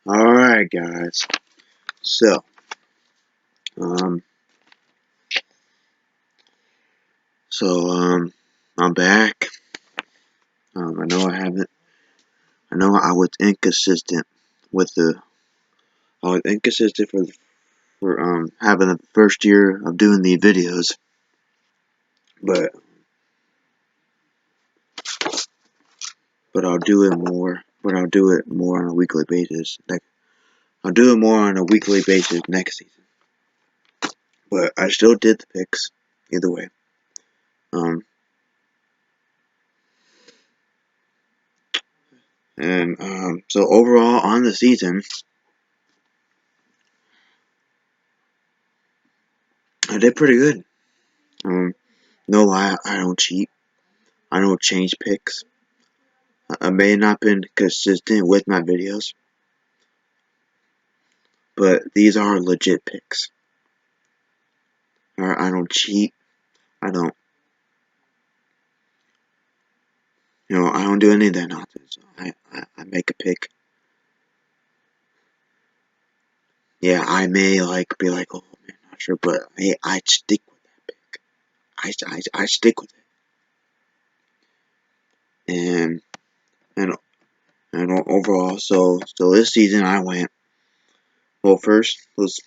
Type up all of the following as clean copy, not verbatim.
Alright, guys. So, um, I'm back. I know I was inconsistent with I was inconsistent for having the first year of doing the videos, but, I'll do it more on a weekly basis. I'll do it more on a weekly basis next season. But I still did the picks, either way. So overall on the season, I did pretty good. No lie, I don't cheat. I don't change picks. I may not have been consistent with my videos, but these are legit picks. I don't cheat. I don't, I don't do any of that nonsense. I make a pick. Yeah, I may be like, oh man, not sure, but hey, I stick with that pick. I stick with it. And overall, so this season I went. Well, first let's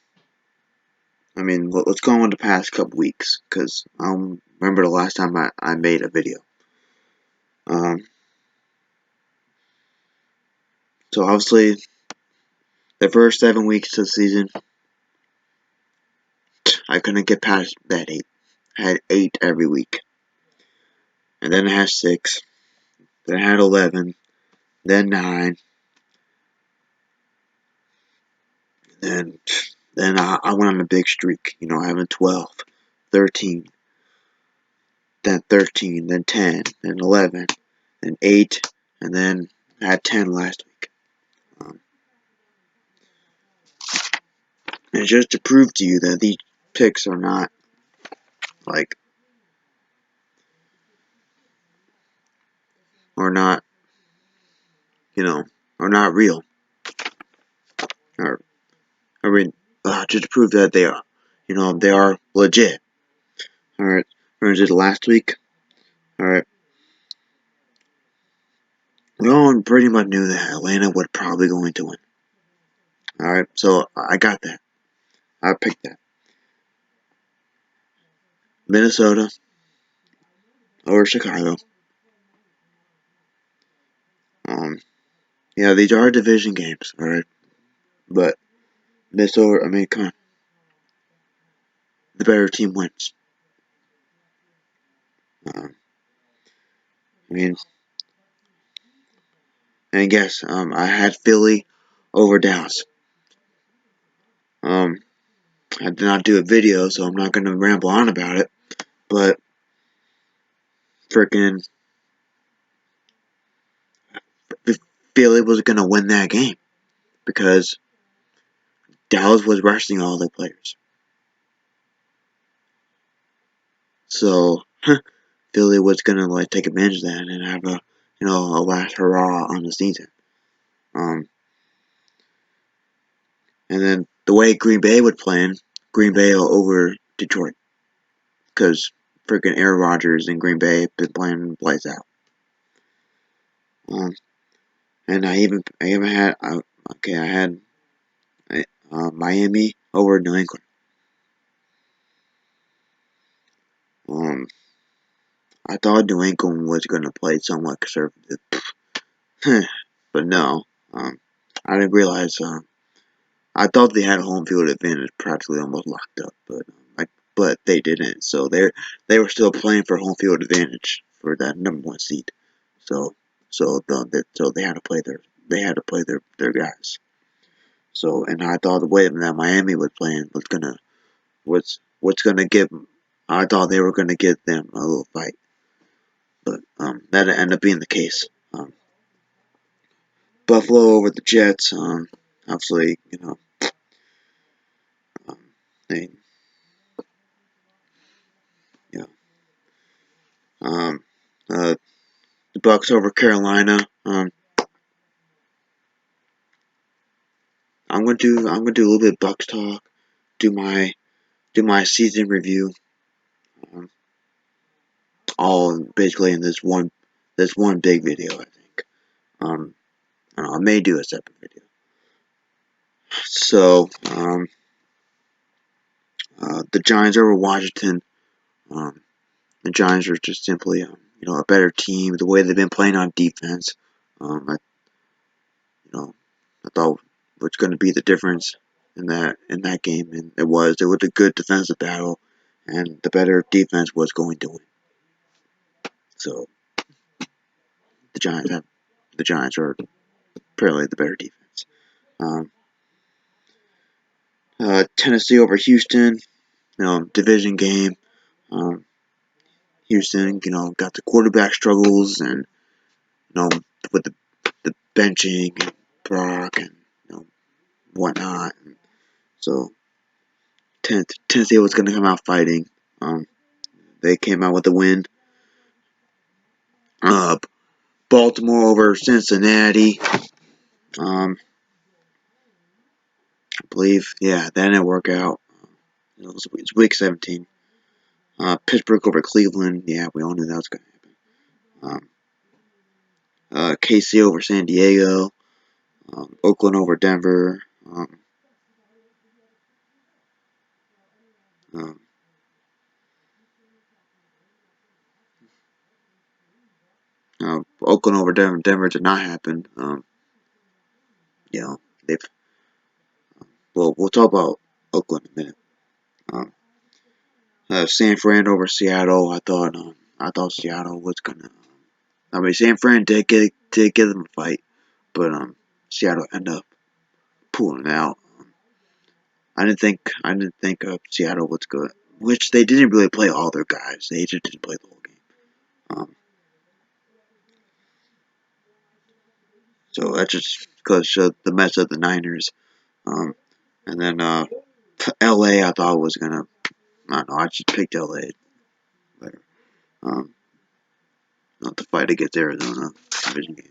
go on with the past couple weeks, because I don't remember the last time I made a video. So obviously, the first 7 weeks of the season, I couldn't get past that 8. I had 8 every week. And then I had 6. Then I had 11. Then 9. Then I went on a big streak, having 12, 13, then 13, then 10, then 11, then 8, and then I had 10 last week. And just to prove to you that these picks are not, like, are not, are not real. Or, just to prove that they are, they are legit. Alright, for instance, last week, alright, we all pretty much knew that Atlanta was probably going to win. Alright, so I got that. I picked that. Minnesota over Chicago. Yeah, these are division games, alright? But Minnesota, come on. The better team wins. And guess, I had Philly over Dallas. I did not do a video, so I'm not going to ramble on about it. But freaking Philly was going to win that game because Dallas was resting all their players. So Philly was going to take advantage of that and have a last hurrah on the season. And then the way Green Bay was playing, Green Bay over Detroit, because freaking Aaron Rodgers in Green Bay been playing lights out. And I even had Miami over New England. I thought New England was going to play somewhat conservative, but no. I didn't realize. I thought they had a home field advantage practically almost locked up, but they didn't. So they were still playing for home field advantage for that #1 seed. So they had to play their guys. So, and I thought the way that Miami was playing was gonna give. I thought they were gonna give them a little fight, but that ended up being the case. Buffalo over the Jets. Obviously, they, yeah. Um, uh, the Bucks over Carolina. gonna do a little bit of Bucks talk. Do my season review. Um, all basically in this one big video, I think. I don't know, I may do a separate video. So, the Giants over Washington. Um, the Giants are just simply, a better team. The way they've been playing on defense, you know, I thought was going to be the difference in that game, and it was. It was a good defensive battle, and the better defense was going to win. So the Giants are apparently the better defense. Um, Tennessee over Houston, division game. Um, Houston, got the quarterback struggles, and with the benching and Brock and whatnot. And so Tennessee was going to come out fighting. They came out with a win. Uh, Baltimore over Cincinnati. I believe, yeah, that didn't work out. It's week 17. Pittsburgh over Cleveland. Yeah, we all knew that was going to happen. KC over San Diego. Oakland over Denver. Um, Oakland over Denver. Denver did not happen. They've. Well, we'll talk about Oakland in a minute. Um, San Fran over Seattle. I thought Seattle was gonna. I mean, San Fran did give them a fight, but Seattle ended up pulling it out. I didn't think Seattle was good, which they didn't really play all their guys. They just didn't play the whole game. Um, so that just goes to the mess of the Niners. Um, and then L.A. I thought was gonna. I don't know. I just picked L.A. later. Um, not to fight against Arizona division game.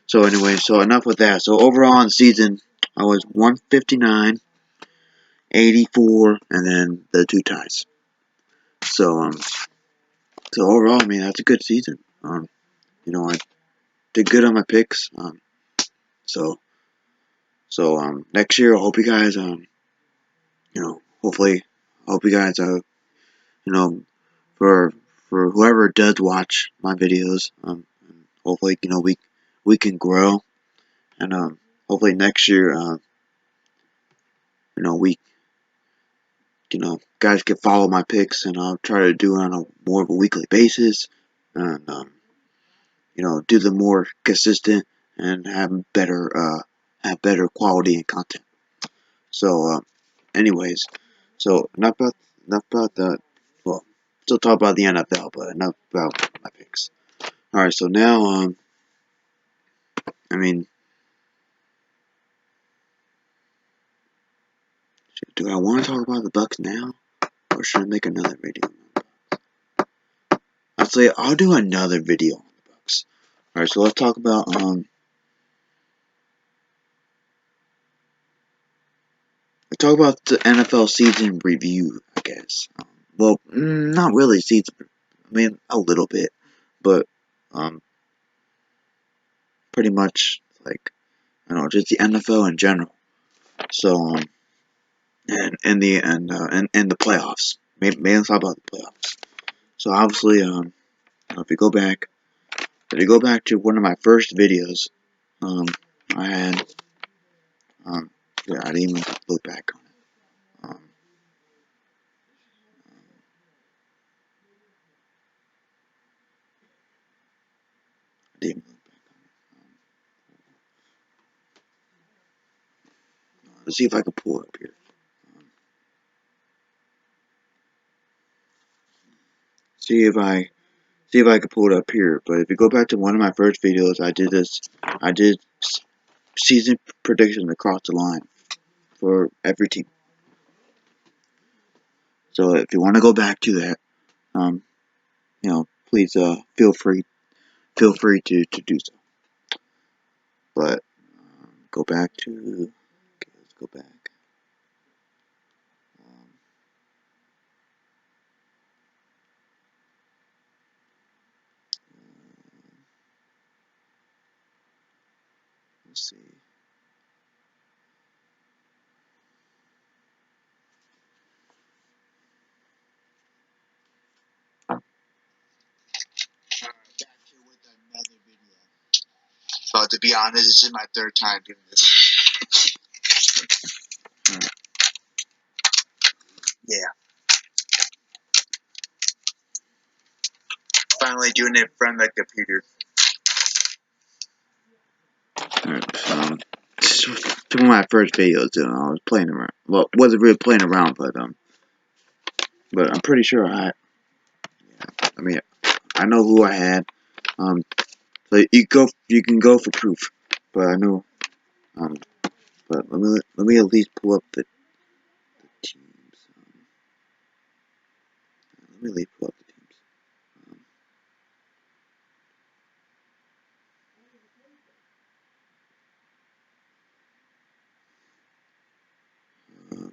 So anyway, so enough with that. So overall in the season, I was 159, 84, and then the 2 ties. So overall, I mean that's a good season. I did good on my picks. So next year I hope you guys hopefully I hope you guys you know for whoever does watch my videos, hopefully we can grow, and hopefully next year we guys can follow my picks, and I'll try to do it on a more of a weekly basis, and do them more consistent and have better quality and content. So, anyways, so enough about the well, still talk about the NFL, but enough about my picks. All right, so now I mean, do I want to talk about the Bucks now, or should I make another video? I'll do another video on the Bucks. All right, so let's talk about the NFL season review, I guess. Well, not really season. I mean, a little bit, but um, pretty much like I don't know, just the NFL in general. So and the playoffs. Maybe let's talk about the playoffs. So obviously, if you go back to one of my first videos, I had um, yeah, I didn't even look back on it. I didn't look back on it. Let's see if I can pull it up here. See if I can pull it up here. But if you go back to one of my first videos, I did this. I did season predictions across the line for every team. So if you want to go back to that, please feel free to do so. But go back to go back. Um, let's see. Back here with another video. So to be honest, this is my third time doing this. Yeah. Finally doing it from the computer. Alright, so this was my first video too. I was playing around. Well, wasn't really playing around, but I'm pretty sure I mean, I know who I had. So you can go for proof, but I know. But let me at least pull up the teams. Let me at least pull up the teams. Um,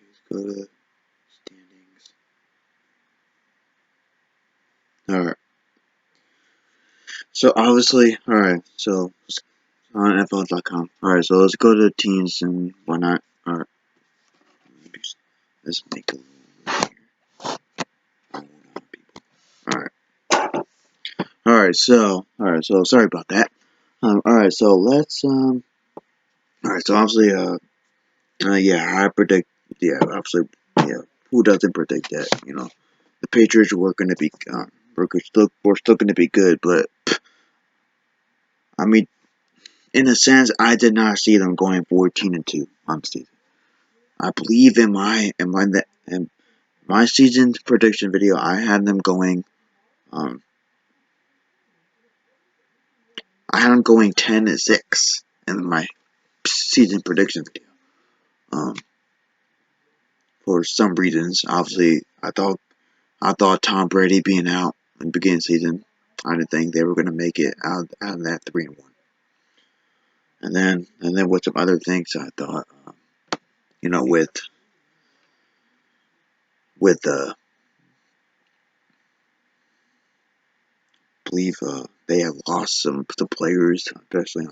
let's go to standings. All right. So obviously, all right. So on NFL.com. All right. So let's go to teams and whatnot. All right. Let's make a little people. All right. All right. So sorry about that. All right. So let's All right. So obviously, yeah, I predict. Yeah, obviously, yeah. Who doesn't predict that? You know, the Patriots were going to be. We're still going to be good, but I mean, in a sense, I did not see them going 14-2 on the season. I believe in my season prediction video, I had them going. Um, I had them going 10-6 in my season prediction video. For some reasons, obviously, I thought Tom Brady being out in the beginning of the season, I didn't think they were going to make it out of that 3-1. And then with some other things, I thought, you know, with believe they have lost some players, especially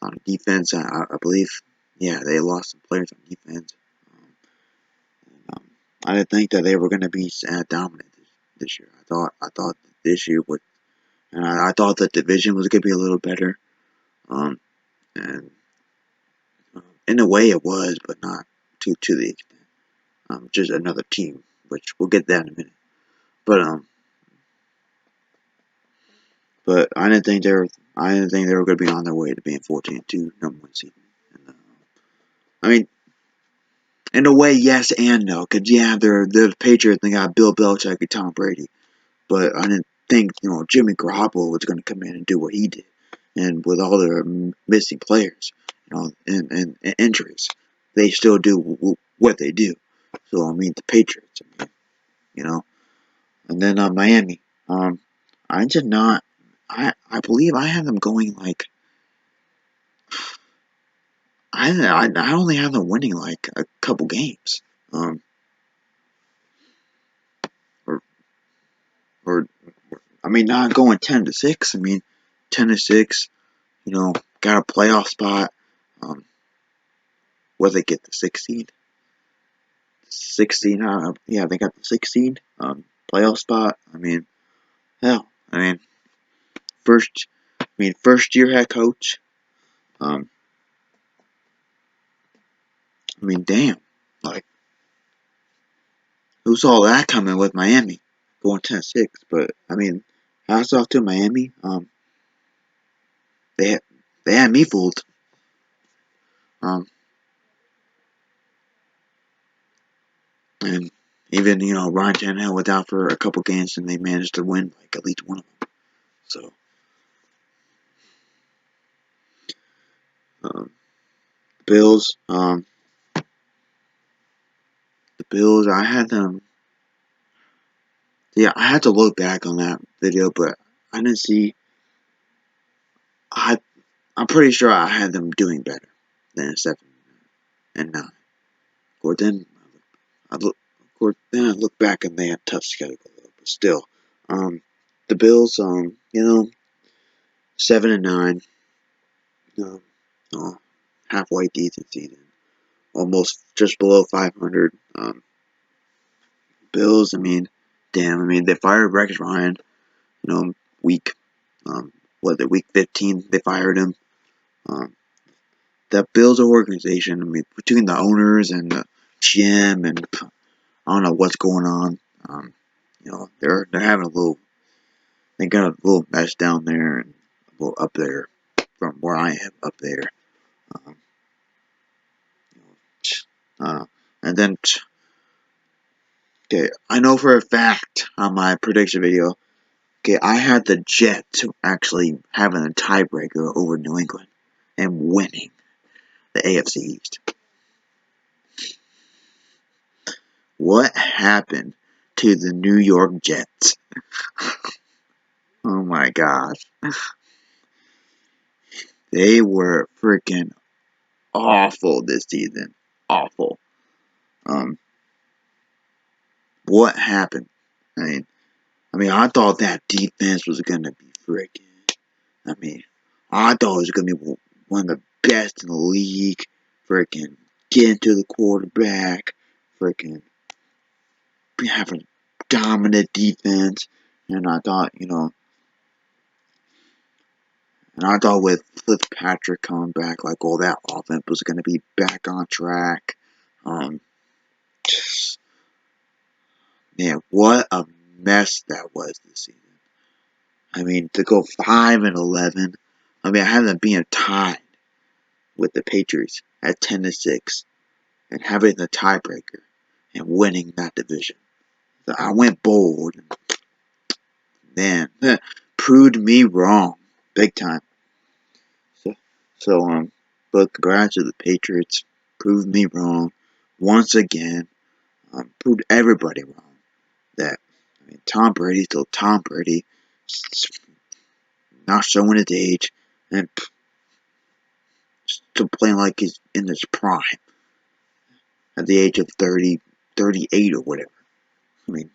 on defense. I believe, yeah, they lost some players on defense. Um, um, I didn't think that they were going to be dominant this year. I thought this year would, and I thought the division was going to be a little better. Um, and in a way, it was, but not to the extent. Just another team, which we'll get that in a minute. But I didn't think they were going to be on their way to being 14-2, number one seed. And, I mean, in a way, yes and no, because yeah, they're the Patriots. They got Bill Belichick and Tom Brady, but I didn't think Jimmy Garoppolo was going to come in and do what he did, and with all their missing players, and injuries, they still do what they do. So I mean, the Patriots, you know, and then Miami. I did not. I believe I had them going like I only have them winning like a couple games. Or or I mean not going 10-6. I mean 10-6. Got a playoff spot. Um, where they get the 16? 16. Yeah, they got the 16. Playoff spot. I mean, hell. I mean, first. First year head coach. Um, damn. Like, who saw that coming with Miami going 10-6? But I mean, hats off to Miami. They had, they had me fooled. Um, and even Ryan Tannehill was out for a couple games, and they managed to win like at least one of them. So, Bills. The Bills. I had them. Yeah, I had to look back on that video, but I didn't see. I'm pretty sure I had them doing better than 7-9. Of course, then I look back and they had tough schedule, but still, um, the Bills, 7-9, um, uh, halfway decent season, almost just below 500. Bills, damn, they fired Rex Ryan, week, um, week 15, they fired him. Um, the Bills organization, between the owners and the GM and I don't know what's going on. They're having they got a little mess down there and a little up there from where I am up there. Um, uh, and then, okay, I know for a fact on my prediction video, okay, I had the Jets actually having a tiebreaker over New England and winning the AFC East. What happened to the New York Jets? Oh my gosh. They were freaking awful this season. Awful. Um, what happened? I I thought that defense was gonna be freaking. I mean, I thought it was gonna be one of the best in the league. Freaking getting to the quarterback. Freaking having dominant defense. And I thought, and I thought with Fitzpatrick coming back, like all that offense was gonna be back on track. Um, Man, what a mess that was this season. To go 5-11. I have them being tied with the Patriots at 10-6 and having the tiebreaker and winning that division. So I went bold and man, proved me wrong big time. So, but congrats to the Patriots. Proved me wrong once again. Proved everybody wrong. That Tom Brady's still Tom Brady, not showing his age, and still playing like he's in his prime at the age of 30, 38 or whatever. I mean,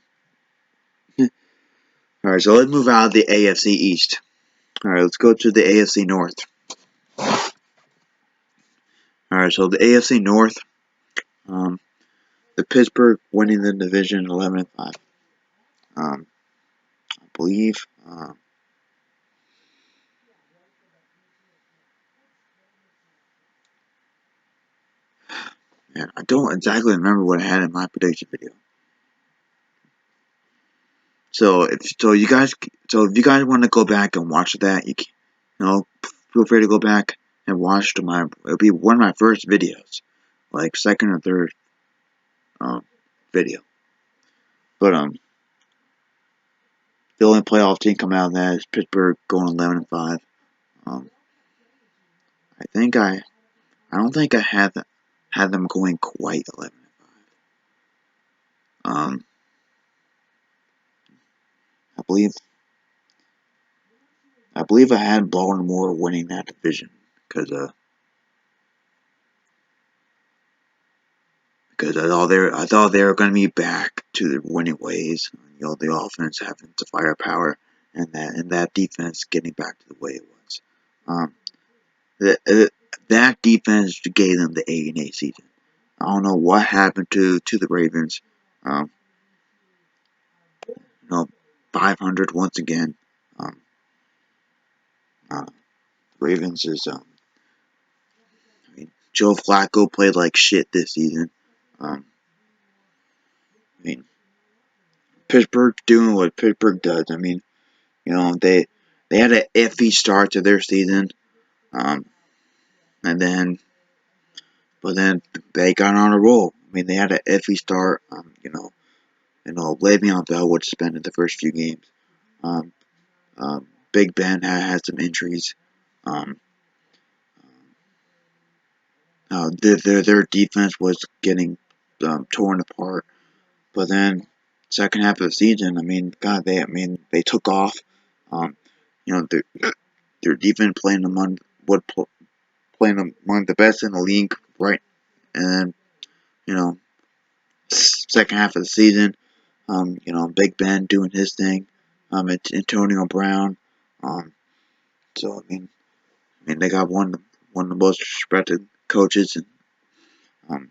alright, so let's move out of the AFC East. Alright, let's go to the AFC North. Alright, so the AFC North, um, the Pittsburgh winning the division 11-5. I believe, man, I don't exactly remember what I had in my prediction video. So if you guys want to go back and watch that, feel free to go back and watch it'll be one of my first videos, like second or third video. But the only playoff team coming out of that is Pittsburgh going 11-5. I think I don't think I had them going quite 11-5. I believe I had Baltimore winning that division because I thought they were going to be back to their winning ways. The offense having the firepower and that defense getting back to the way it was. Um, that defense gave them the 8-8 season. I don't know what happened to the Ravens. Um, 500 once again. Um, uh, Ravens is Joe Flacco played like shit this season. Um, I mean, Pittsburgh doing what Pittsburgh does. They had an iffy start to their season, and then they got on a roll. They had an iffy start. Le'Veon Bell would spend in the first few games. Um, Big Ben had some injuries. Um, their defense was getting torn apart. But then second half of the season, I mean, God, they took off. Um, you know, their defense playing among the best in the league, right? And then you know, second half of the season, Big Ben doing his thing, Antonio Brown. Um, so they got one of the most respected coaches um,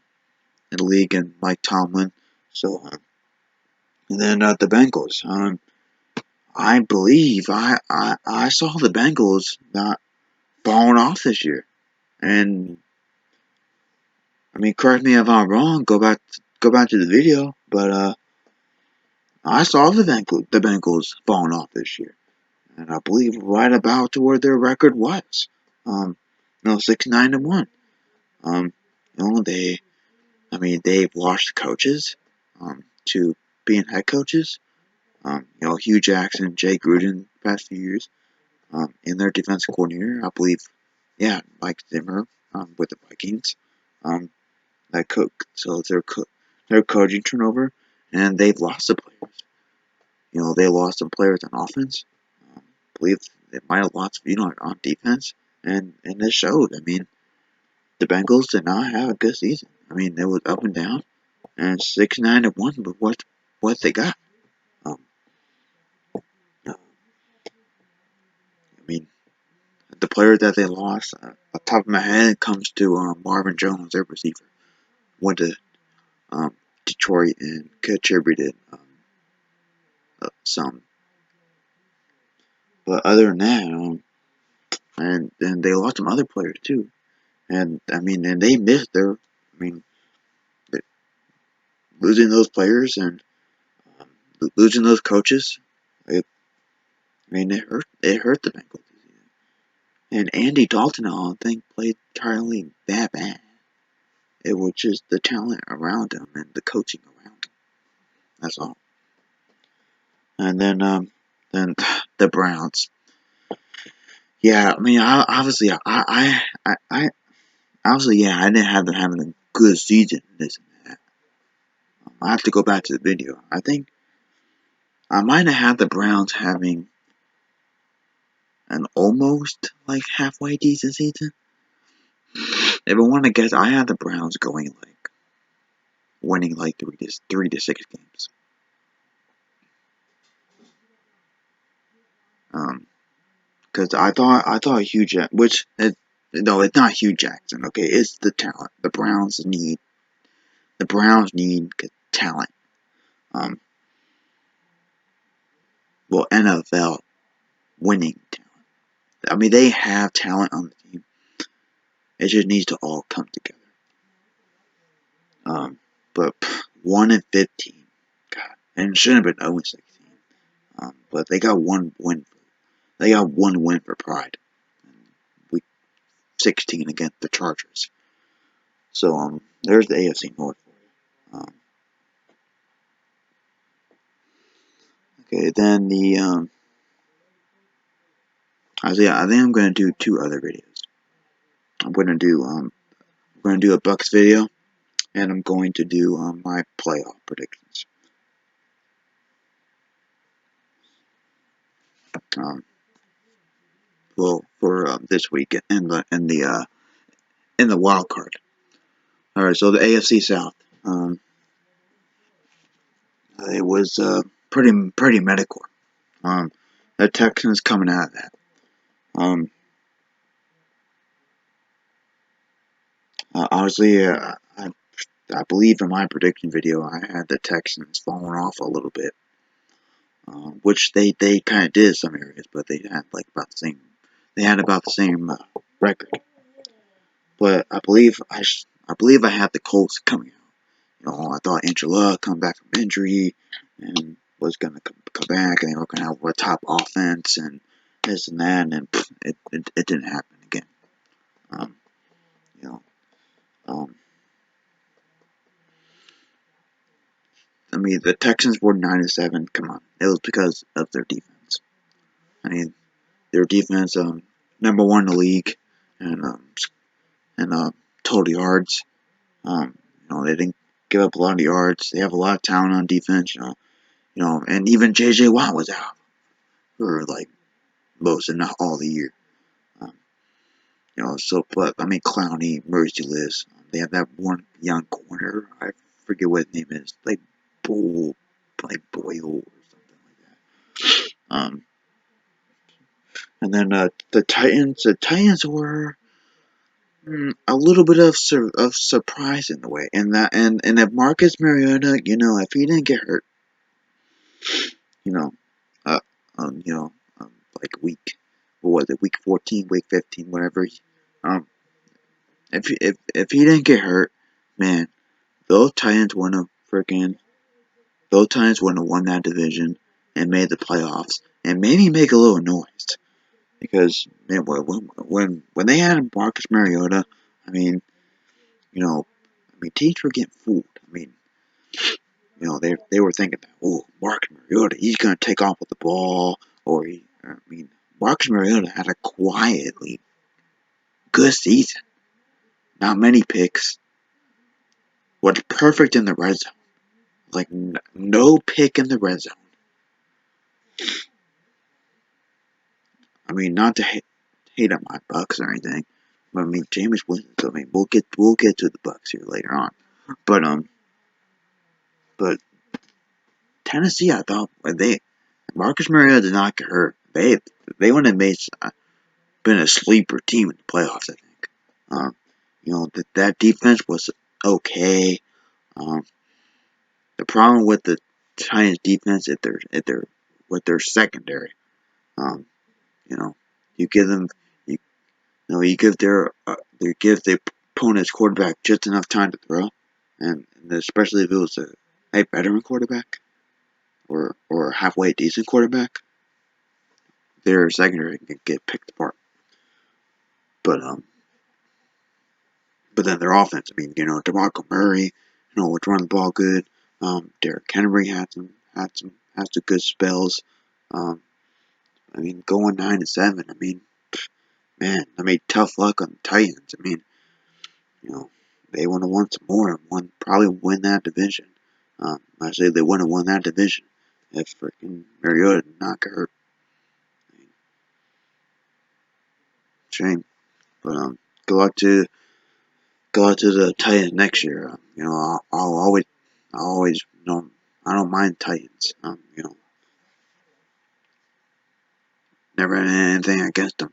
in the league, and Mike Tomlin. So and then the Bengals. I believe I saw the Bengals not falling off this year, and I mean, correct me if I'm wrong. Go back to the video, but I saw the Bengals falling off this year, and I believe right about to where their record was. 6-9-1. Um, they've lost coaches, to being head coaches. Hugh Jackson, Jay Gruden, the past few years. In their defensive coordinator, I believe, yeah, Mike Zimmer, with the Vikings. Um, that cook, so their coaching turnover, and they've lost the players. They lost some players on offense. I believe they might have lost, on defense, and it showed. I mean, the Bengals did not have a good season. I mean, it was up and down, and 6-9-1, but what they got? Um, I mean, the player that they lost, off the top of my head, comes to Marvin Jones, their receiver. Went to Detroit and contributed some. But other than that, and they lost some other players too. And I mean, and they missed I mean, losing those players and um, losing those coaches. It hurt the Bengals. And Andy Dalton, I don't think, played entirely that bad. It was just the talent around him and the coaching around him. That's all. And then the Browns. Yeah, I mean, obviously, yeah, I didn't have them having a good season. This and that. I have to go back to the video. I think I might have had the Browns having an almost like halfway decent season. If I want to guess, I had the Browns going like winning like 3 to 6 games. Because I thought Hugh Jackson, no, it's not Hugh Jackson. Okay, it's the talent. The Browns need talent. Um, well, NFL winning talent. I mean, they have talent on the team. It just needs to all come together. But 1-15, God, and it shouldn't have been 0-16. But they got one win. They got one win for pride. Week 16 against the Chargers. So there's the AFC North for you. Okay, then I think I'm gonna do 2 other videos. I'm gonna do a Bucks video, and I'm going to do my playoff predictions. Um, well, for this week in the wild card. All right, so the AFC South. It was pretty medical. The Texans coming out of that. Um, Honestly, I believe in my prediction video, I had the Texans falling off a little bit, which they kind of did in some areas, but they had like about the same. They had about the same record. But I believe I had the Colts coming out. I thought Angela come back from injury and was gonna come back, and they were gonna have a top offense and this and that, and then it didn't happen again. Um, you know, um, I mean, the Texans were 9-7. Come on, it was because of their defense. I mean, their defense, number one in the league, and total yards. They didn't give up a lot of yards. They have a lot of talent on defense. And even J.J. Watt was out for like most, and not all the year. Um, but I mean, Clowney, Merciless. They have that one young corner. I forget what his name is, like Boyle or something like that. And then the Titans. The Titans were a little bit of surprise in the way, and if Marcus Mariota, if he didn't get hurt, you know, uh, um, you know, like what was it, week 14, week 15, whatever. Um, if he didn't get hurt, man, those Titans wouldn't have those Titans wouldn't have won that division and made the playoffs and maybe make a little noise because man, when they had Marcus Mariota, I mean, teams were getting fooled. They were thinking that, oh, Marcus Mariota, he's gonna take off with the ball, Marcus Mariota had a quietly good season, not many picks, was perfect in the red zone, like no pick in the red zone. Not to hate on my Bucks or anything, but Jameis Winston. We'll get to the Bucks here later on, but but Tennessee, I thought Marcus Mariota did not get hurt. They would have been a sleeper team in the playoffs. I think. That defense was okay. Um, the problem with the Giants defense is with their secondary. Um, you know, you give them you, you give you give the opponent's quarterback just enough time to throw, and especially if it was a veteran quarterback or a halfway decent quarterback, their secondary can get picked apart. But then their offense, DeMarco Murray, was running the ball good. Derrick Henry had some good spells. Um, going 9-7. Tough luck on the Titans. They want to win some more and probably win that division. I say they wouldn't have won that division if freaking Mariota did not get hurt. Shame, but good luck to the Titans next year. I'll always, I don't mind Titans. Never had anything against them.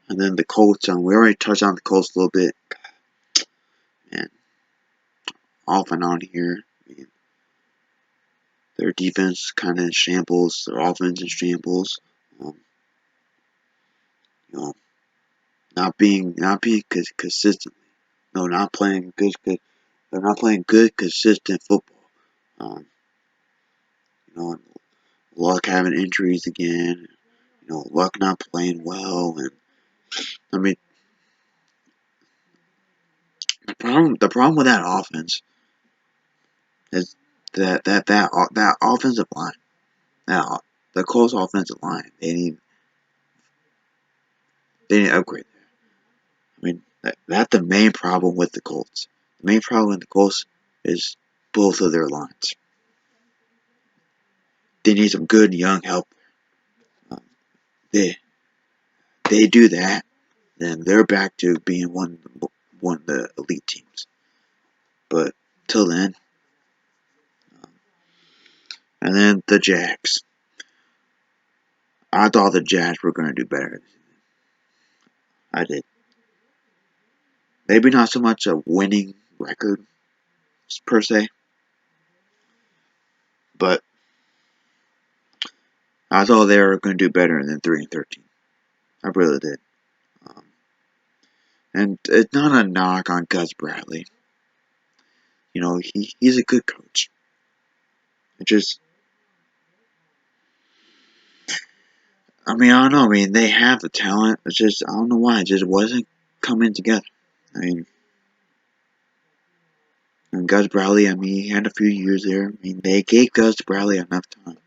And then the Colts. We already touched on the Colts a little bit. And off and on here. Their defense kind of shambles. Their offense in shambles. Um, you know, not being consistent. No, not playing good. They're not playing good, consistent football. Um, Luck having injuries again. Luck not playing well, and I mean the problem with that offense is that offensive line. Now the Colts offensive line, they need to upgrade that. That's the main problem with the Colts. The main problem with the Colts is both of their lines. They need some good young help. Um, they do that, then they're back to being one of the elite teams. But till then, and then the Jags. I thought the Jags were going to do better. I did. Maybe not so much a winning record per se, but I thought they were going to do better than 3-13. I really did. Um, and it's not a knock on Gus Bradley. He's a good coach. It just, I don't know. They have the talent. It's just, I don't know why. It just wasn't coming together. And Gus Bradley, he had a few years there. They gave Gus Bradley enough time.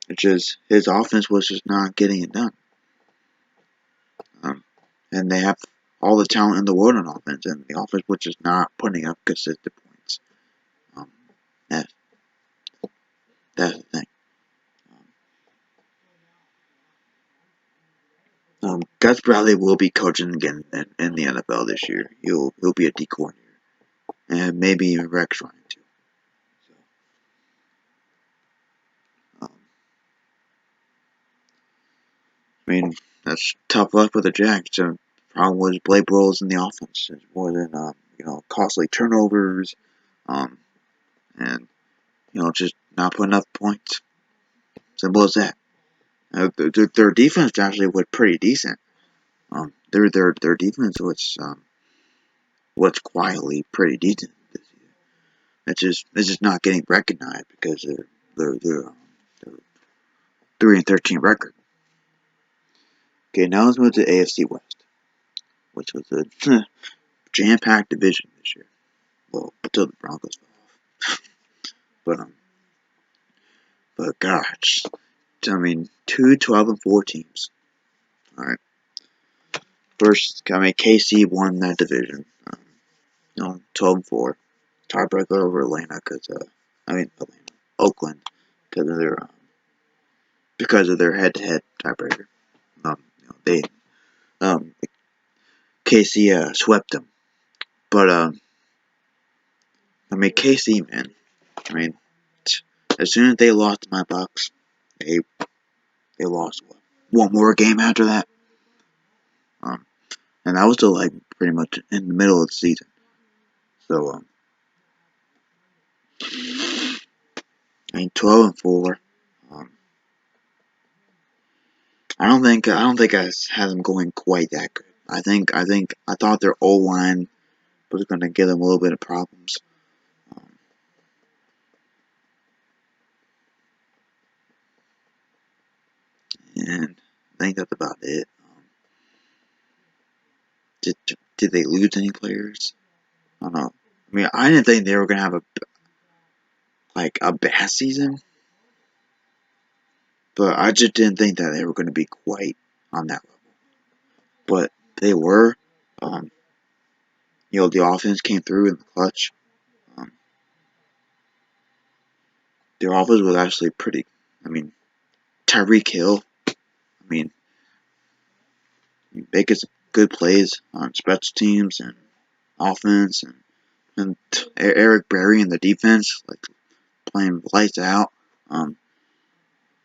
It's just, his offense was just not getting it done. and they have all the talent in the world on offense, and the offense was just not putting up consistent points. Um, that, that's the thing. Gus Bradley will be coaching again in the NFL this year. He'll be a D coordinator, and maybe even Rex Ryan too. So, I mean, that's tough luck for the Jags. The problem was Blake Bortles in the offense. It's more than costly turnovers, um, and just not putting up points. Simple as that. Their defense actually was pretty decent. Their defense was quietly pretty decent this year. It's just not getting recognized because they're 3-13 record. Okay, now let's move to AFC West, which was a jam-packed division this year. Well, until the Broncos fell off. But gosh, I mean, 2 12-4 teams. All right. First, KC won that division. 12-4. Tiebreaker over Atlanta Oakland, because of their head-to-head tiebreaker. They KC swept them, but KC, man. I mean, as soon as they lost to my Bucks, they lost one more game after that. And that was still like pretty much in the middle of the season. So 12-4. I don't think I had them going quite that good. I thought their O line was going to give them a little bit of problems. And I think that's about it. Did they lose any players? I don't know. I mean, I didn't think they were going to have a bad season, but I just didn't think that they were going to be quite on that level. But they were. The offense came through in the clutch. Their offense was actually pretty. I mean, Tyreek Hill. I mean, making some good plays on special teams and offense, and Eric Berry in the defense, like playing lights out.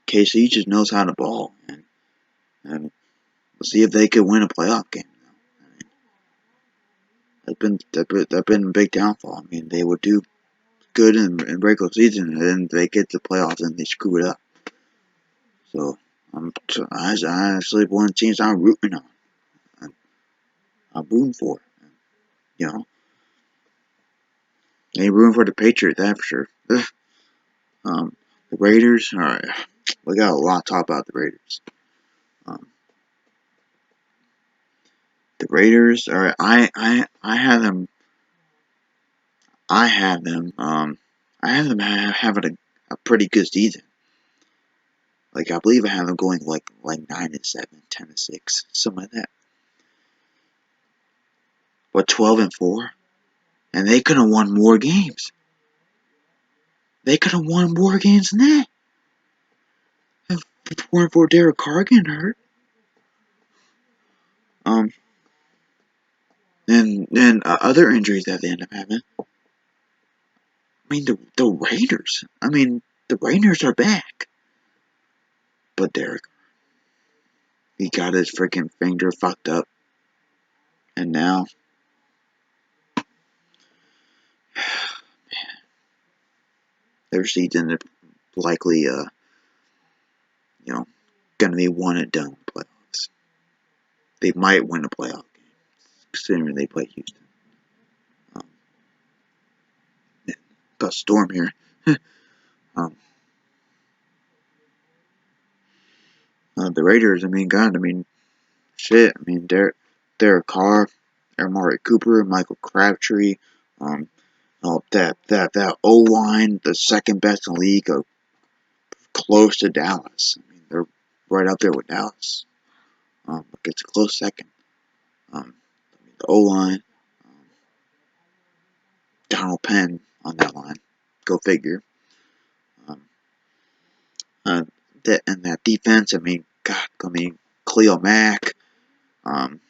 KC just knows how to ball, and we'll see if they could win a playoff game. I mean, that's been a big downfall. I mean, they would do good in regular season, and then they get to playoffs and they screw it up. So I actually one of the teams I'm rooting on. I'm rooting for. Ain't rooting for the Patriots, that for sure. The Raiders, all right. We got a lot to talk about the Raiders. Um, the Raiders, all right. I had them. I had them. I had them having a pretty good season. Like I believe I had them going like 9-7, 10-6, something like that. But 12-4, and they could have won more games. They could have won more games than that. If it weren't for Derek Carr getting hurt. And other injuries that they end up having. I mean, the Raiders. I mean, the Raiders are back. But Derek, he got his freaking finger fucked up. And now, their season is likely, going to be one and done playoffs. They might win a playoff game, considering they play Houston. Got Storm here. The Raiders, shit. Derek Carr, Amari Cooper, Michael Crabtree, that O line, the second best in the league, close to Dallas. They're right up there with Dallas. It's a close second. The O-line, Donald Penn on that line. Go figure. Um, uh, and that defense, Khalil Mack, um,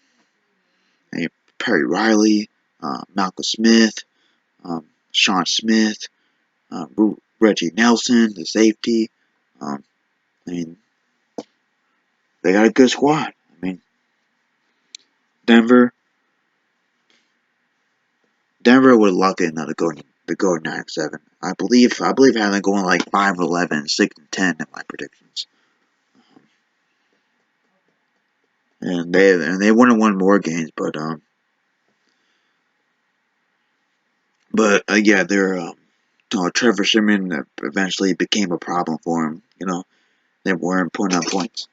Perry Riley, Malcolm Smith, Sean Smith, Reggie Nelson, the safety. Um, I mean, they got a good squad. I mean, Denver, Denver would lucky enough to go 9-7. I believe having them going like 5-11, 6-10 in my predictions. And they wouldn't have won more games, but yeah, Trevor Sherman eventually became a problem for him. They weren't putting up points.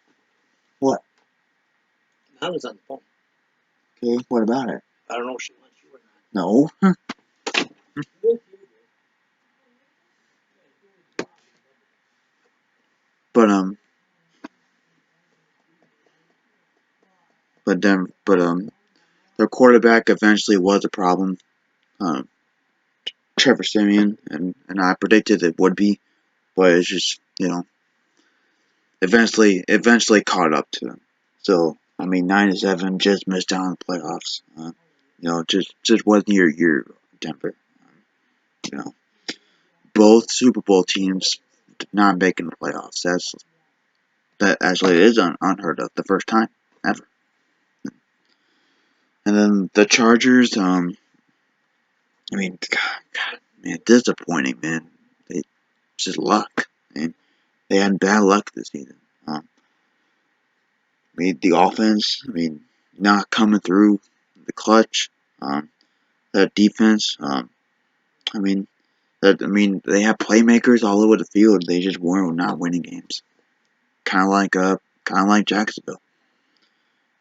What? I was on the phone. Okay, what about it? I don't know if she wants you or not. No. But their quarterback eventually was a problem. Um, Trevor Simeon, and I predicted it would be, but it's just eventually caught up to him. So 9-7, just missed out on the playoffs. Just wasn't your year, Denver. You know, both Super Bowl teams did not make in the playoffs. That actually is unheard of, the first time ever. And then the Chargers, man, disappointing, man. They just luck. Man, they had bad luck this season. The offense, not coming through the clutch. That defense, they have playmakers all over the field. They just weren't not winning games. Kind of like Jacksonville.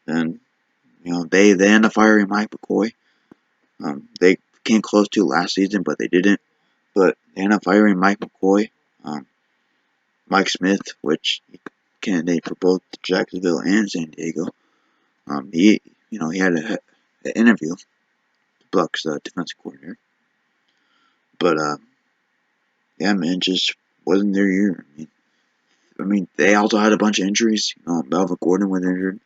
And they end up firing Mike McCoy. They came close to last season, but they didn't. But they end up firing Mike McCoy, um, Mike Smith, which candidate for both Jacksonville and San Diego. He had an interview, the Bucks defensive coordinator. But yeah, man, just wasn't their year. They also had a bunch of injuries. Melvin Gordon was injured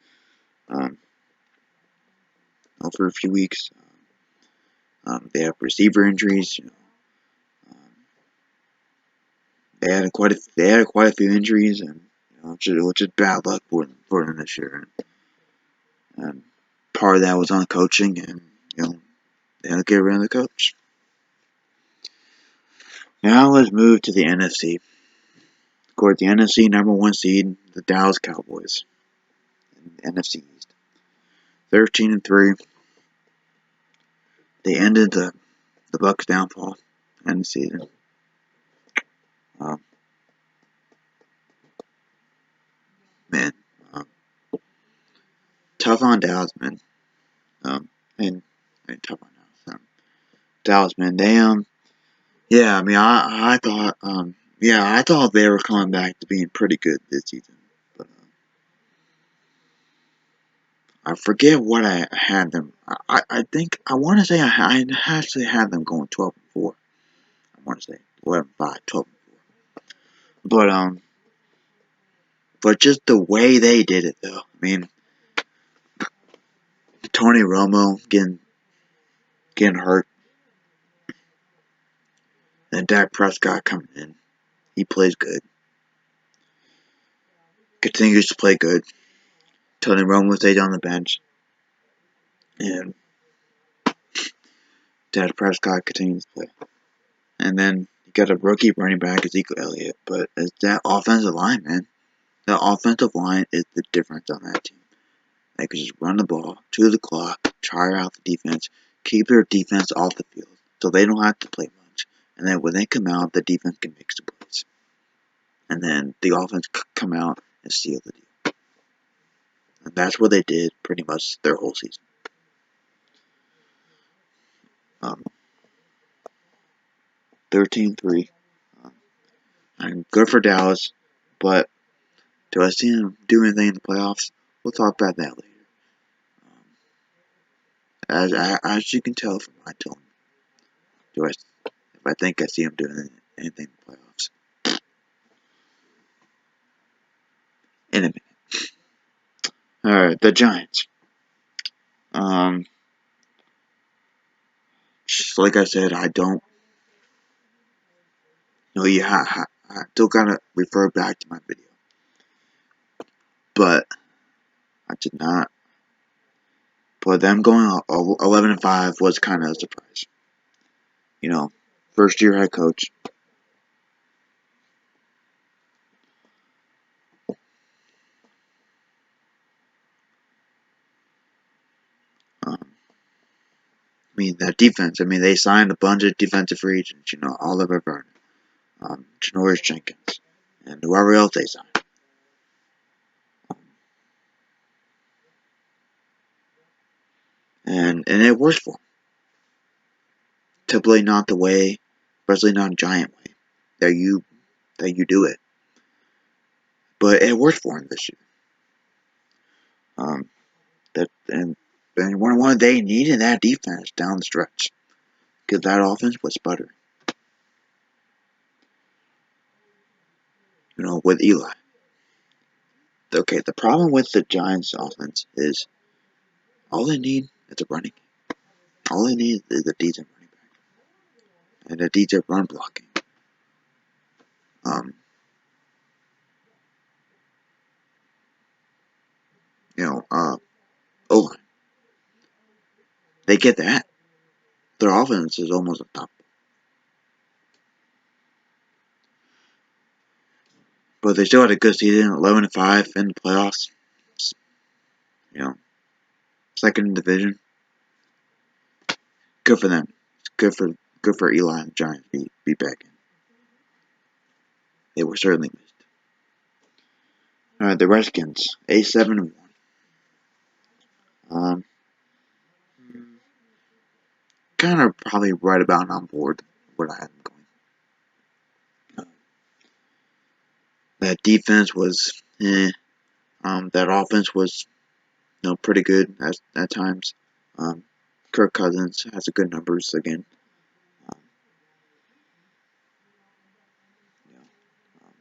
for a few weeks. They have receiver injuries. Um, they had quite a few injuries, and which is bad luck for them this year. And part of that was on coaching, and they had to get rid of the coach. Now let's move to the NFC. Of course, the NFC number one seed, the Dallas Cowboys, NFC East, 13-3. They ended the Bucks' downfall in the season. Um, man, um, tough on Dallas, man. And tough on Dallas. Dallas, man. They yeah. I thought they were coming back to being pretty good this season, but I forget what I had them. I think I want to say I actually had them going 12-4. I want to say 11-5, 12-4. But but just the way they did it, though. Tony Romo getting hurt, and Dak Prescott coming in. He plays good, continues to play good. Tony Romo stayed on the bench, and Dak Prescott continues to play. And then you got a rookie running back, Ezekiel Elliott. But it's that offensive line, man. The offensive line is the difference on that team. They can just run the ball to the clock, tire out the defense, keep their defense off the field, so they don't have to play much. And then when they come out, the defense can make some plays. And then the offense come out and seal the deal. And that's what they did pretty much their whole season. Um, 13-3. And good for Dallas, but do I see them do anything in the playoffs? We'll talk about that later. as you can tell from my tone, if I think I see him doing anything in the playoffs in a minute. All right, the Giants. Um, just like I said, I don't know. I still gotta refer back to my video, but I did not. But them going 11-5 was kind of a surprise. First year head coach. That defense. They signed a bunch of defensive free agents. Oliver Vernon, Janoris Jenkins, and whoever else they signed. And it works for them. Typically not the way, especially not a giant way, that you do it. But it worked for them this year. That and one they needed that defense down the stretch because that offense was sputtering. With Eli. Okay, the problem with the Giants' offense is all they need is a running. All they need is a decent running back and a decent run blocking. Um, O-line. They get that. Their offense is almost a top. But they still had a good season, 11-5 in the playoffs. You know, second in division. Good for them. Good for Eli and the Giants be back in. They were certainly missed. All right, the Redskins, 8-7-1. Um, kind of probably right about on board where I had them going. That defense was, that offense was, pretty good at times. Um, Kirk Cousins has a good numbers again. Um, you know, um,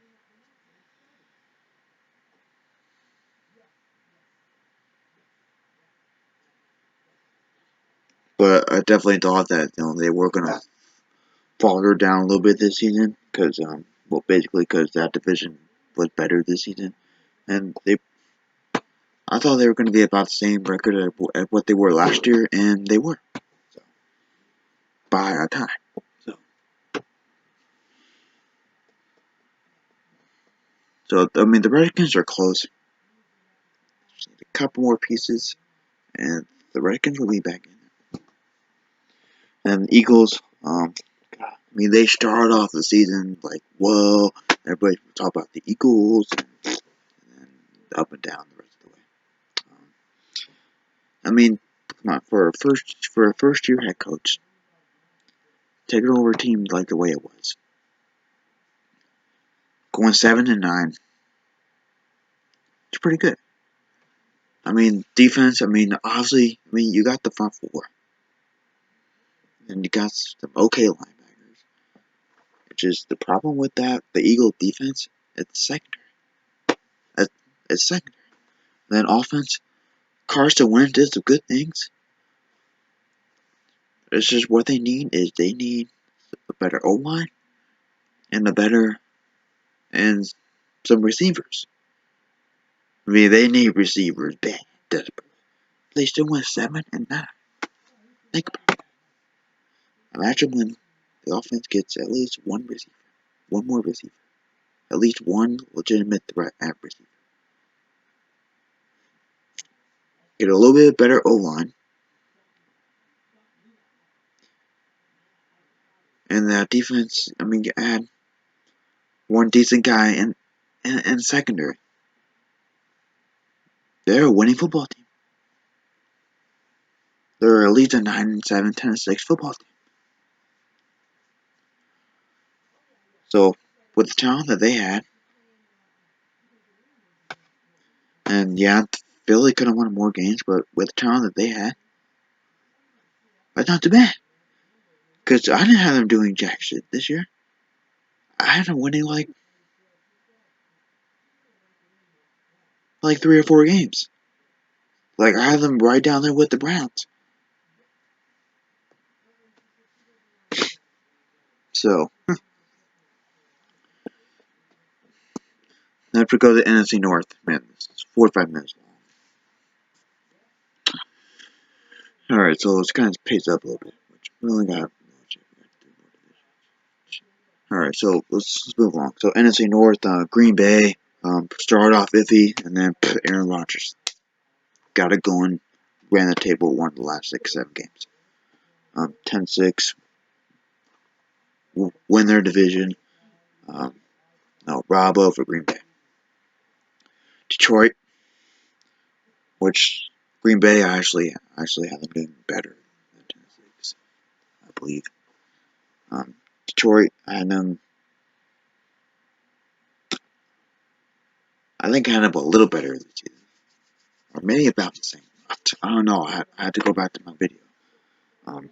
but I definitely thought that they were gonna falter down a little bit this season because basically because that division was better this season, and I thought they were going to be about the same record at what they were last year, and they were, so, by a tie. So the Redskins are close. Just need a couple more pieces, and the Redskins will be back in. And the Eagles, they started off the season like, whoa, everybody talk about the Eagles, and up and down the rest of the way. Come on, for a first year head coach, taking over a team like the way it was, going 7-9, it's pretty good. Defense. Obviously, you got the front four, and you got some okay linebackers. Which is the problem with that. The Eagle defense, it's secondary. It's secondary. Then offense, Carson Wentz did some good things. It's just what they need a better O line and and some receivers. They need receivers bad, desperately. They still went 7-9. Think about it. Imagine when the offense gets at least one receiver, one more receiver, at least one legitimate threat at receiver. Get a little bit better O line, and that defense. You add one decent guy in secondary. They're a winning football team. They're at least a 9-7, 10-6 football team. So with the talent that they had, and yeah, Philly could have won more games, but with the talent that they had, But not too bad. Because I didn't have them doing jack shit this year. I had them winning like 3 or 4 games. Like I had them right down there with the Browns. So I have to go to the NFC North. Man, this is 45 minutes long. Alright, so let's kind of pace up a little bit. Which we only got. Alright, so let's move along. So NFC North, Green Bay, started off iffy, and then Aaron Rodgers got it going, ran the table, won the last 6, 7 games. 10-6, win their division. No, bravo for Green Bay. Detroit, which Green Bay I actually have them doing better than 10-6, I believe. Detroit, I had them. I think I had them a little better this season, or maybe about the same. I don't know. I had to go back to my video, but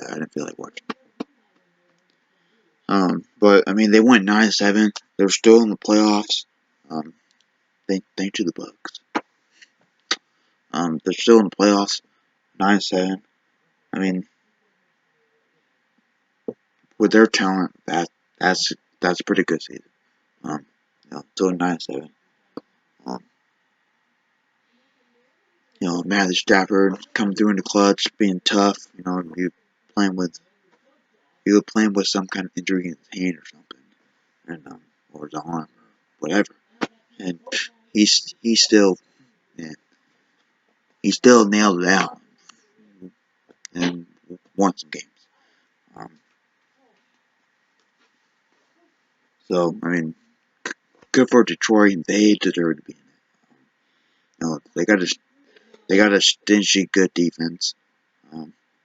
I didn't feel like watching. But I mean, they went 9-7. They're still in the playoffs. Thank to the Bucks. They're still in the playoffs, 9-7. I mean, with their talent, that's a pretty good season. Still 9-7. Um, Matthew Stafford coming through in the clutch, being tough. Playing with he was playing with some kind of injury in his hand or something, and or his arm or whatever, and he still yeah, he still nailed it out and won some games. Um, so I mean, good for Detroit. They deserve to be in it. They got a stingy good defense.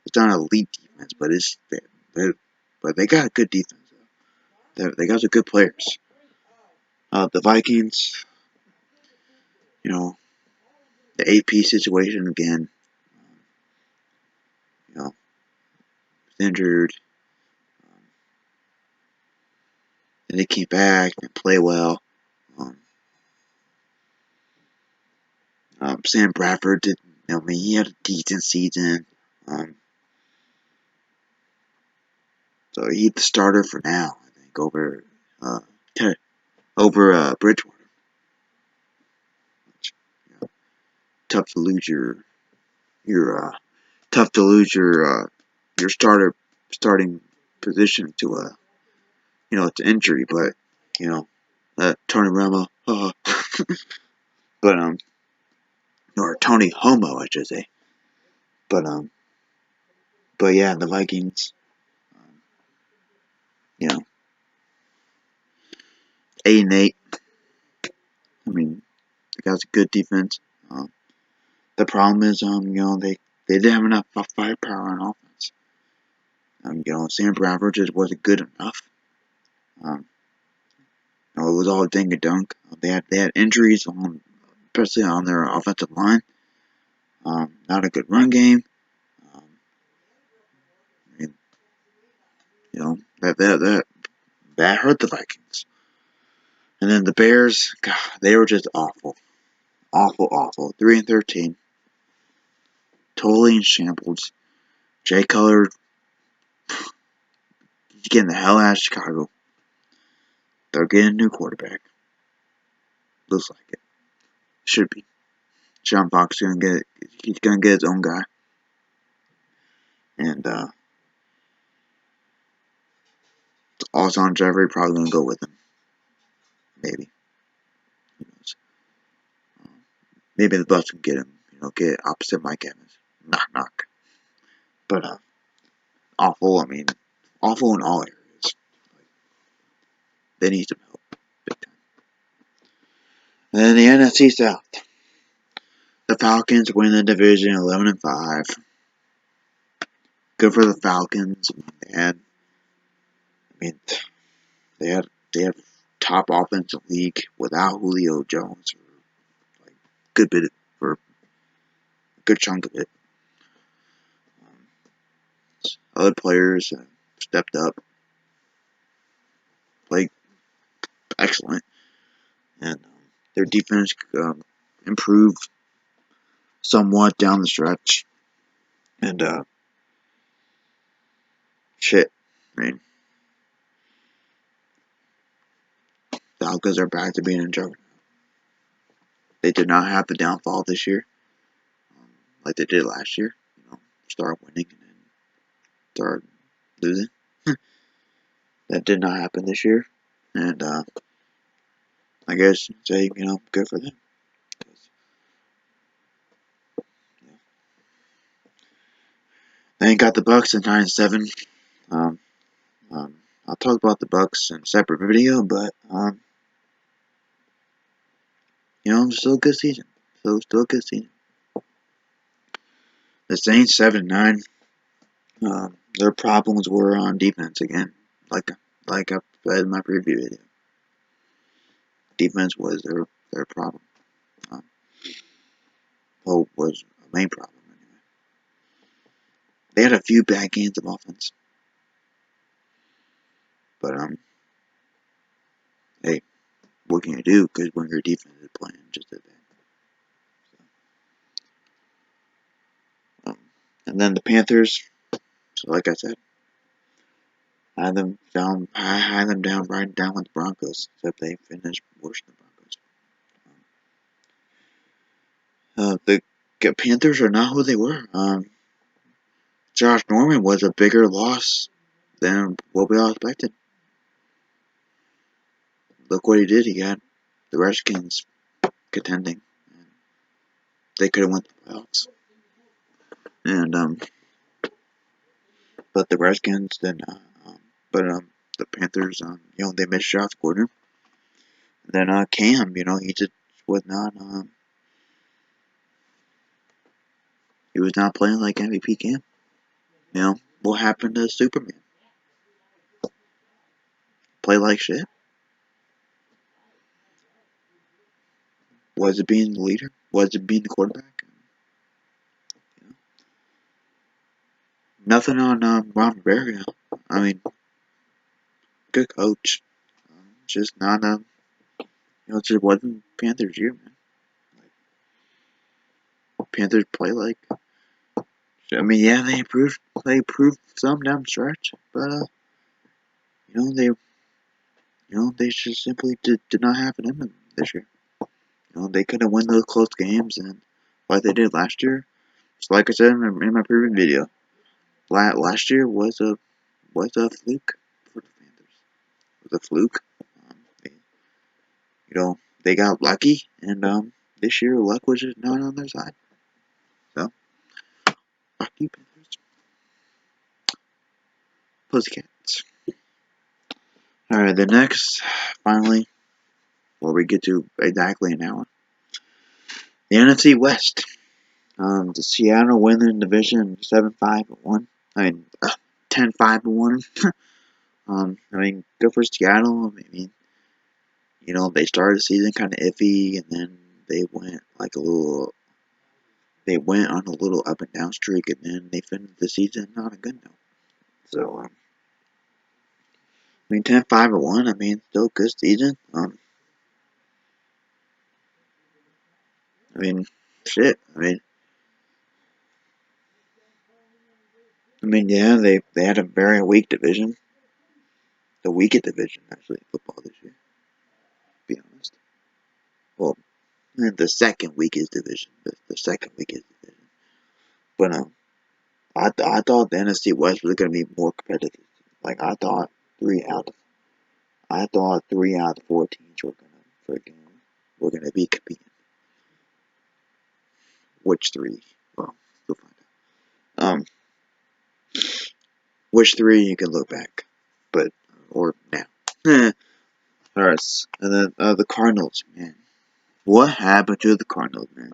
It's not an elite defense, but but they got a good defense. They got some good players. The Vikings, you know, the AP situation again. You know, injured, and they came back and play well. Um, Sam Bradford did. I mean, he had a decent season. Um, so he's the starter for now. I think uh, Bridgewater. You know, tough to lose your tough to lose your starting position to to injury, but Tony Romo, but or Tony Homo, I should say, but but yeah, the Vikings, um, you know, 8-8. I mean, they got a good defense. Um, the problem is, they didn't have enough firepower on offense. Sam Bradford just wasn't good enough. Um, it was all dink and dunk. They had injuries especially on their offensive line. Not a good run game. Um, and, that hurt the Vikings. And then the Bears, God, they were just awful, awful, awful. 3-13, totally in shambles. Jay Cutler, he's getting the hell out of Chicago. They're getting a new quarterback. Looks like it. Should be. Sean Fox he's gonna get his own guy. And Alshon Jeffrey probably gonna go with him. Maybe. Who knows? Maybe the Bucks can get him. Get opposite Mike Evans. Knock knock. But awful. I mean, awful in all areas. They need some help, big time. And then the NFC South. The Falcons win the division 11-5. Good for the Falcons. I mean, they have top offensive league without Julio Jones. Like good bit for good chunk of it. Other players stepped up, played excellent, and their defense improved somewhat down the stretch. And shit, I mean, Falcons are back to being in juggernaut. They did not have the downfall this year, like they did last year. Start winning and then start losing. That did not happen this year, and I guess say good for them. They ain't got the Bucks at 9-7. Um, I'll talk about the Bucks in a separate video, but still a good season. Still a good season. The Saints 7-9. Their problems were on defense again, like I said in my preview video. Defense was their problem. Hope was a main problem anyway. They had a few bad games of offense, but hey, what can you do? Because when your defense is playing just as bad. And then the Panthers. So like I said, I had them down. I had them down right down with the Broncos, except they finished worse than the Broncos. The Panthers are not who they were. Josh Norman was a bigger loss than what we all expected. Look what he did. He got the Redskins contending. They could have won the playoffs. And but the Redskins did not. But the Panthers, they missed shots quarter. And then Cam, he just was not. He was not playing like MVP Cam. What happened to Superman? Play like shit. Was it being the leader? Was it being the quarterback? Nothing on Ron Rivera. I mean, good coach. Just not it just wasn't Panthers' year, man. Panthers play like. I mean, yeah, they improved. They improved some down the stretch, but they just simply did not have it in them this year. They couldn't win those close games, and like they did last year. So like I said in my previous video, last year was a fluke for the Panthers. It was a fluke. They, they got lucky, and this year luck was just not on their side. So, fuck you, Panthers. Pussycats. Alright, the next, finally, where we get to exactly an hour. The NFC West. The Seattle win the division 7-5-1. I mean, 10-5-1. Good for Seattle. I mean, they started the season kind of iffy, and then they went on a little up and down streak, and then they finished the season on a good note. So, 10-5-1. Still a good season. Shit. Yeah, they had a very weak division. The weakest division, actually, in football this year, to be honest. Well, the second weakest division. The second weakest division. But I thought the NFC West was going to be more competitive. Like I thought 3 out of 4 teams were gonna be competing. Which 3? Well, we'll find out. Which 3 you can look back, or now. Alright, and then the Cardinals, man. What happened to the Cardinals, man?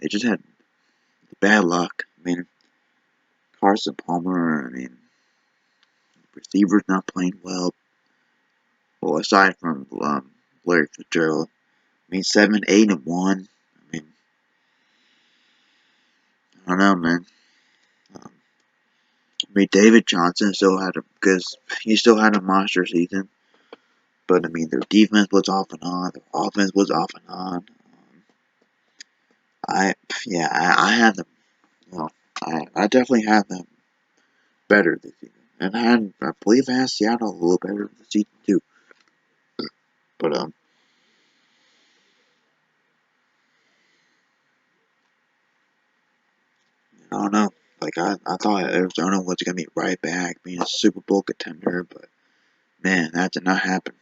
They just had bad luck. Carson Palmer. Receivers not playing well. Well, aside from Larry Fitzgerald. 7-8-1. I don't know, man. Um, I mean, David Johnson still had he still had a monster season, but I mean, their defense was off and on, their offense was off and on. I yeah, I had them. Well, I definitely had them better this season, and I believe I had Seattle a little better this season too. But I don't know. Like I thought Arizona was gonna be right back, being a Super Bowl contender, but man, that did not happen.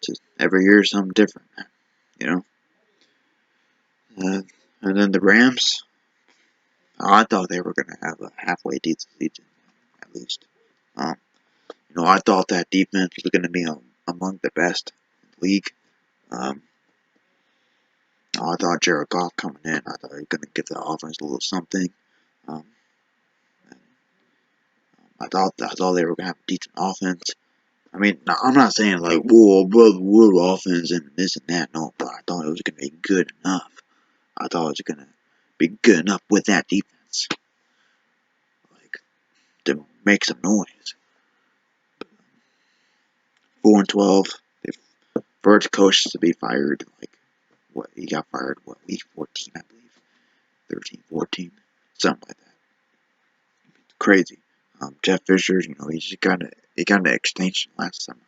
Just every year something different, you know. Uh, and then the Rams, I thought they were gonna have a halfway decent season at least. Um, I thought that defense was gonna be among the best in the league. Um, I thought Jared Goff coming in, I thought he was gonna give the offense a little something. Um, I thought they were gonna have a decent offense. I mean, I'm not saying like, whoa, brother, what offense and this and that. No, but I thought it was gonna be good enough. I thought it was gonna be good enough with that defense, like to make some noise. 4-12. The first coach to be fired. Like what? He got fired. What? Week 14, I believe. 13, 14, something like that. Crazy. Jeff Fisher, he got an extension last summer.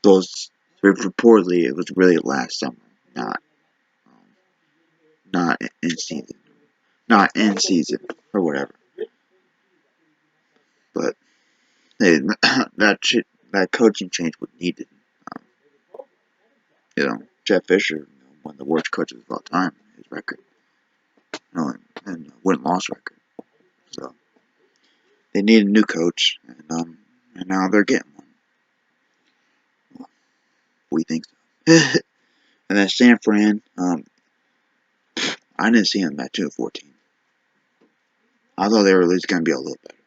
Those reportedly it was really last summer, not um, not in season, not in season or whatever. But hey, that coaching change was needed. Um, Jeff Fisher, one of the worst coaches of all time, his record, and win loss record. So they need a new coach, and now they're getting one. Well, we think so. And then San Fran, I didn't see them at 2-14. I thought they were at least going to be a little better.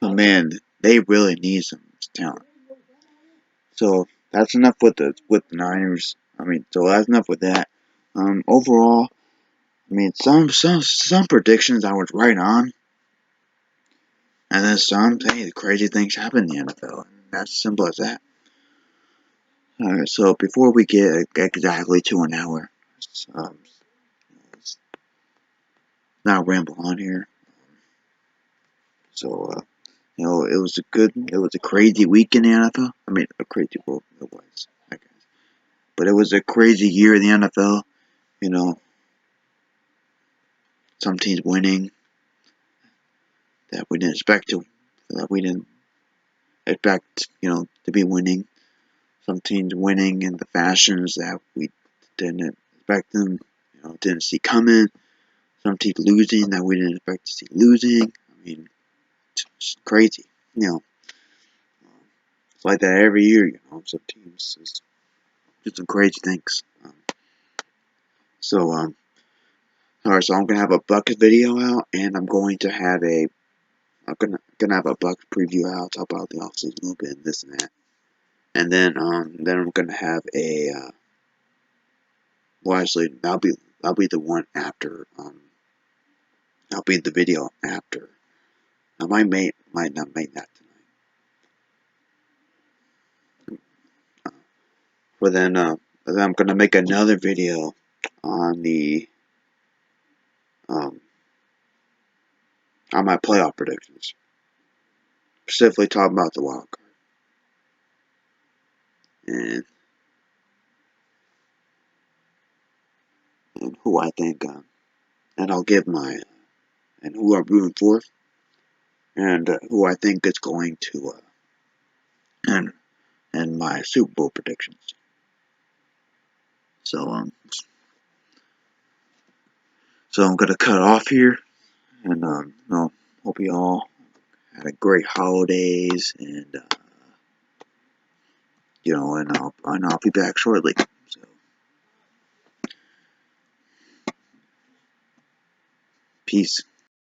But man, they really need some talent. So that's enough with the Niners. I mean, so that's enough with that. Overall, I mean, some predictions I was right on, and then some hey, crazy things happen in the NFL. And that's simple as that. Alright, so before we get exactly to an hour, um, let's not ramble on here. So, it was a crazy week in the NFL. I mean, a crazy world it was, I guess. But it was a crazy year in the NFL. You know, some teams winning that we didn't expect that we didn't expect, to be winning. Some teams winning in the fashions that we didn't expect them, didn't see coming. Some teams losing that we didn't expect to see losing. I mean, it's crazy. It's like that every year. Some teams just do some crazy things. So, alright, so I'm gonna have a bucket video out, and I'm gonna have a bucket preview out, talk about the offseason a little bit, and this and that, and then I'm gonna have well, actually, that'll be the one after, that'll be the video after. I might not make that tonight. But then I'm gonna make another video on the um on my playoff predictions, specifically talking about the wild card and who I think, and I'll give my and who I'm rooting for, and who I think is going to, and my Super Bowl predictions. So I'm gonna cut off here, and hope you all had a great holidays, and and I'll be back shortly. So peace.